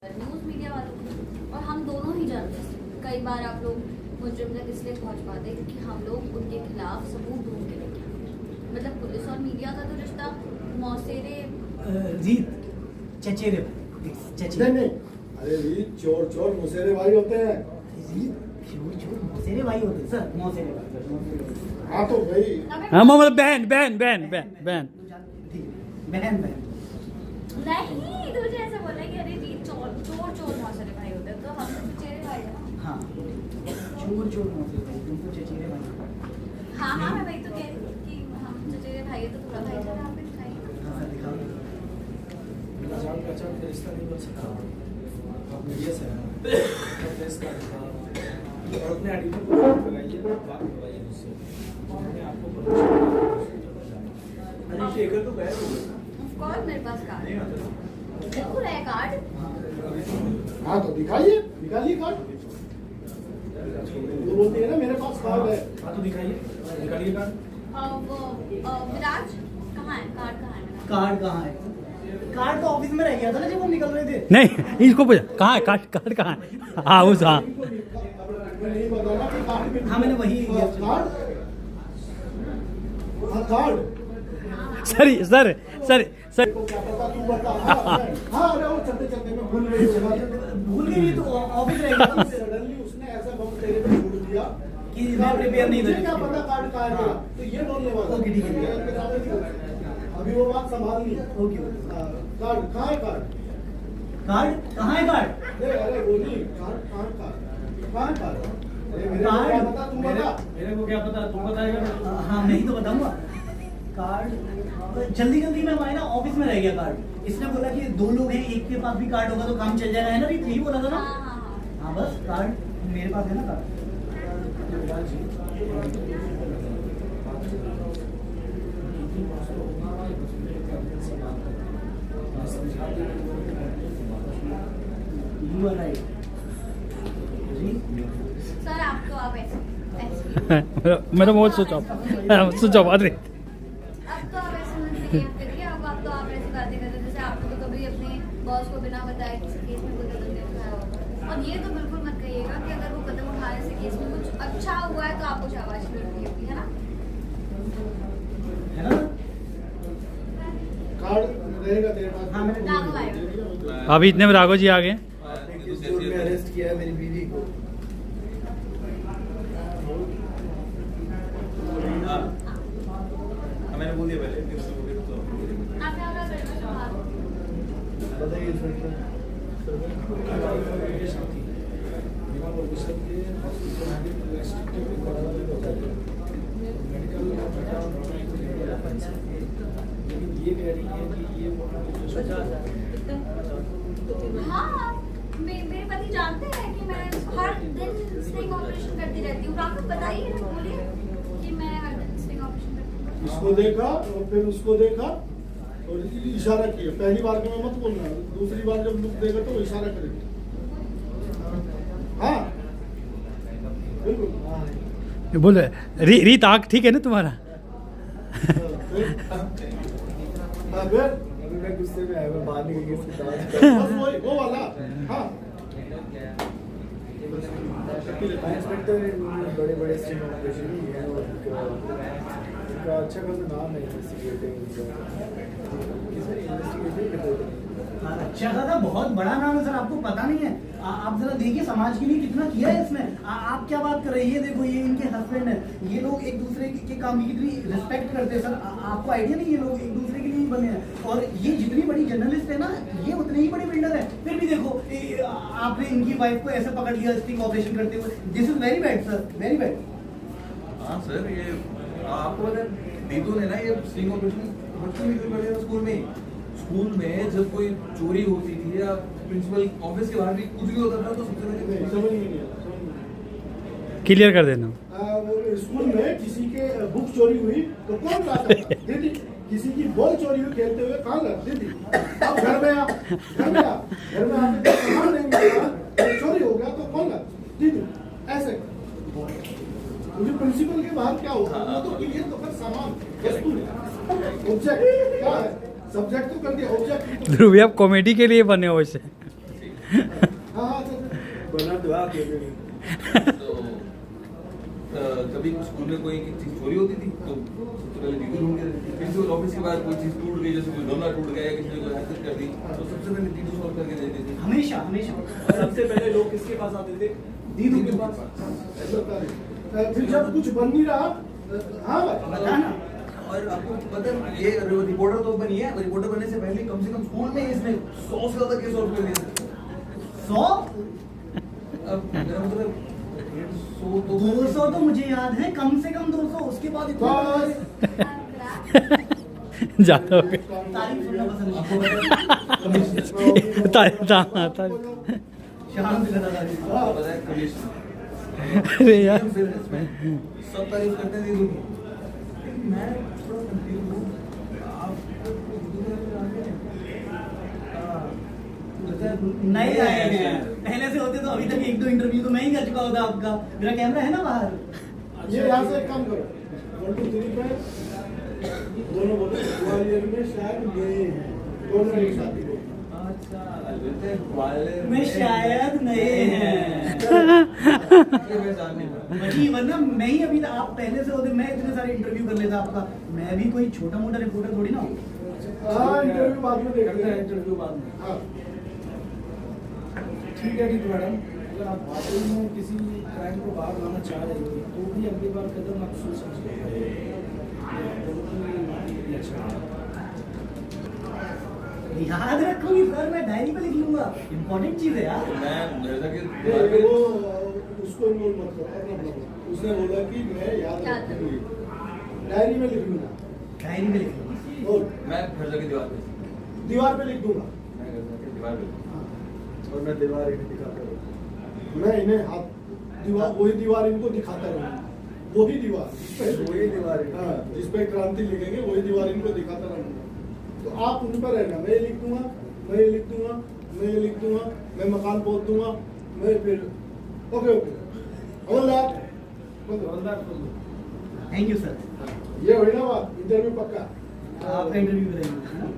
News media वालों को, और हम दोनों ही जर्नलिस्ट। कई बार आप लोग मुजरिम तक इसलिए पहुंच पाते हैं क्योंकि हम लोग उनके खिलाफ सबूत ढूंढ के लेके आते हैं। मतलब पुलिस और मीडिया का तो रिश्ता मौसेरे रीत चचेरे चचेरे नहीं अरे रीत चोर चोर मुसेरे भाई होते हैं। रीत चोर चोर मौसेरे भाई होते हैं सर, मौसेरे भाई। हाँ तो भाई हाँ मतलब बहन बहन बहन बहन बहन ठीक है, बहन बहन नहीं, तुझे ऐसा बोला कि अरे रीत चोर चोर चोर मौसेरे भाई होते हैं, तो हम तो चचेरे भाई हैं ना। हाँ, चोर चोर मौसेरे भाई, तुमको चचेरे भाई। हाँ हाँ, मैं वही तो कह रही हूँ कि हम चचेरे भाई है तो थोड़ा भाईचारा आप भी दिखाइए। हाँ सर दिखाओ। जान पहचान का रिश्ता नहीं बन सकता। आप मीडिया से हैं, प्रेस का अधिकार और अपने एडिटर को लगाइए, बात करवाइए उससे। हमने आपको अरे शेखर तो गए हो गए। कौन मेरे पास कार्ड नहीं आता ना। बिल्कुल है कार्ड। हाँ तो दिखाइए निकालिए कार्ड। वो बोलती है ना मेरे पास कार्ड है। हाँ तो दिखाइए, निकालिए कार्ड। वो विराज कहाँ है? कार्ड कहाँ है मेरा? कार्ड कहाँ है? कार्ड तो ऑफिस में रह गया था ना जब हम निकल रहे थे। नहीं इसको पूछा कहाँ है कार्ड, कार्ड कहाँ है? हाँ उस हाँ नहीं बताना कि कार्ड में हाँ मैंने वही कार्ड। हाँ card sir sir sir sir को क्या पता तू बता। हाँ अरे वो चलते चलते मैं भूल गई। भूल गई तो ऑफिस रह गया था। सडनली उसने ऐसा बम तेरे पे छोड़ दिया कि मैं प्रिपेयर नहीं था। मुझे क्या पता कार्ड कहाँ है तेरा? तो ये बोलने वाला। ओके, ठीक है। अभी वो बात संभालनी है। ओके कार्ड कहाँ है कार्ड? कार्ड कहाँ है कार्ड? अरे वो नहीं कार्ड कहाँ है कार्ड? कहाँ है कार्ड? अरे मेरे को कार्ड? क्या पता तू बता। मेरे को क्या पता, तुम बताएगा। हाँ मैं ही तो बताऊंगा। कार्ड जल्दी जल्दी में हमारे ना ऑफिस में रह गया कार्ड। इसने बोला कि दो लोग हैं, एक के पास भी कार्ड होगा तो काम चल जाएगा, है ना? रीत यही बोला था ना? हाँ हाँ हाँ। हाँ बस कार्ड मेरे पास है ना card. You are right. Sir आप तो आप ऐसे ऐसे मेरा mobile switch off switch off अरे अब तो आप ऐसे मत बिहेव करिए। अब आप तो आप ऐसी बातें करते हैं जैसे आपको तो कभी अपने बॉस को बिना बताए किसी केस में कोई कदम नहीं उठाया होगा। और ये तो बिल्कुल मत कहिएगा कि अगर वो कदम उठाने से केस में कुछ अच्छा हुआ है तो आपको शाबाशी मिलती होगी, है ना? है ना? कार्ड रहेगा तेरे पास। हाँ मैंने राघव आएगा। अभी इतने में राघव जी आ गए। आपने किस कोर्ट में अरेस्ट किया है मेरी बीवी को? मैंने बोल दिया पहले आपने अगर करना चाहा बताइए इंस्पेक्टर। लेकिन ये कह रही है कि ये हाँ, मेरे पति जानते हैं कि मैं हर दिन स्टिंग ऑपरेशन करती रहती हूँ। राघव बताइए, बोलिए कि मैं हर दिन स्टिंग ऑपरेशन करती हूँ। इसको देखा और फिर उसको देखा और इशारा किया। पहली बार में मत बोलना, दूसरी बार जब लुक देगा तो इशारा करेगा। हाँ बिल्कुल। बोल रीत आँख ठीक है ना तुम्हारा? अभी मैं गुस्से में आया, मैं बाहर निकल गया इसके साथ। बस वो वाला। हाँ इंस्पेक्टर बड़े बड़े स्टिंग ऑपरेशन ही है और इनका अच्छा खासा नाम है इन्वेस्टिगेटिंग। अच्छा खासा बहुत बड़ा नाम है सर, आपको पता नहीं है? आप जरा देखिए समाज के लिए कितना किया है इसने। आप क्या बात कर रहे हैं? ये देखो ये इनके हस्बैंड है, ये लोग एक दूसरे के काम की कितनी रिस्पेक्ट करते हैं सर। आपको आइडिया नहीं, ये लोग एक दूसरे के लिए ही बने हैं। और ये जितनी बड़ी जर्नलिस्ट है ना, ये उतने ही बड़े बिल्डर है। फिर भी देखो आपने इनकी वाइफ को ऐसे पकड़ लिया स्टिंग ऑपरेशन करते हुए। This is very bad sir, very bad. हाँ सर, ये आपको पता है दीदू ने ना ये स्टिंग ऑपरेशन बचपन में शुरू कर दिया स्कूल में। स्कूल में जब कोई चोरी होती थी या प्रिंसिपल ऑफिस के बाहर भी कुछ भी होता था तो सबसे पहले समझ नहीं आया। क्लियर कर देना। स्कूल में किसी के बुक चोरी हुई तो कौन लाता? दीदी। किसी की बॉल चोरी हुई खेलते हुए कहाँ ला? दीदी। अब घर में आके सामान नहीं मिला, चोरी हो गया तो कौन ला? दीदी। ऐसे मुझे प्रिंसिपल के बाहर क्या होगा? वो तो क्लियर तो कर सामान वस्तु ऑब्जेक्ट क्या है? सब्जेक्ट तो कर दिया, ऑब्जेक्ट। ध्रुव आप कॉमेडी के लिए बने हो वैसे। हाँ हाँ बना दो आप ये तो कभी स्कूल में कोई चीज चोरी होती थी तो सबसे पहले दीदी ढूंढ के प्रिंसिपल ऑफिस के बाद कोई चीज टूट गई, जैसे कोई गमला टूट गया या किसी ने कोई हरकत कर दी तो सबसे पहले दीदी सॉल्व करके देती थी। हमेशा हमेशा सबसे पहले लोग किसके पास आते थे? दीदू के पास। फिर जब कुछ बन नहीं रहा, हाँ भाई बता ना। और आपको पता है ये रिपोर्टर तो बनी है, रिपोर्टर बनने से पहले कम से कम स्कूल में इसने 100 से ज्यादा केस सॉल्व कर दिए थे। 100 अब मेरा मतलब 150 तो 200 तो मुझे याद है, कम से कम 200, उसके बाद बस ज्यादा हो गया तारीफ सुनना पसंद आपको नहीं। पता है शांत रहना तारीफ। आपको पता है कमिश्नर अरे यार सब तारीफ करते हैं दीदी की। मैं थोड़ा कंफ्यूज हूँ, नए आए हैं, पहले से होते तो अभी तक 1-2 इंटरव्यू तो मैं ही कर चुका होता आपका। मेरा कैमरा है ना बाहर। ये यहाँ से एक काम करो, 1 2 3 पे दोनों बोलो ग्वालियर में शायद गए हैं, दोनों एक साथ ही बोलो। मैं शायद नए हैं वही, वरना मैं ही अभी आप पहले से होते मैं इतने सारे इंटरव्यू कर लेता आपका। मैं भी कोई छोटा मोटा रिपोर्टर थोड़ी ना हूँ। हाँ इंटरव्यू बाद में देखते करते हैं हैं। इंटरव्यू बाद में। हाँ ठीक है मैडम, अगर आप वाकई में किसी क्राइम को बाहर लाना चाह रही थी तो भी अगली बार कदम आप सोच समझिए। याद रखूंगी सर, मैं डायरी पे लिख लूंगा, इम्पोर्टेंट चीज है यार। मैं मिर्जा के ये वो उसको इन्वॉल्व मत करो, अपना अपना। उसने बोला कि मैं याद रखूंगी, डायरी में लिख लूंगा डायरी में लिख लूंगा। और मैं मिर्जा की दीवार पे दीवार पे लिख दूंगा। मैं मिर्जा की दीवार पे और मैं दीवार इन्हें दिखाता रहूंगा, मैं इन्हें हाथ दीवार, वही दीवार इनको दिखाता रहूंगा, वही दीवार वही दीवार, हाँ जिस पे क्रांति लिखेंगे वही दीवार इनको दिखाता रहूंगा। तो आप उन पर रहना, मैं ये लिख दूंगा, मैं ये लिख दूंगा, मैं ये लिख दूंगा, मैं मकान बोल दूंगा, मैं फिर okay okay havildar thank you sir. ये हुई ना बात, इंटरव्यू पक्का। आपका इंटरव्यू करेंगे।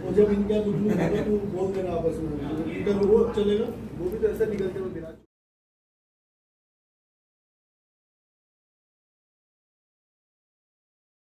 वो जब इनका लिख लूंगा तो तू बोल देना आपस में, इंटरव्यू चलेगा, वो भी तो ऐसा निकलते हुए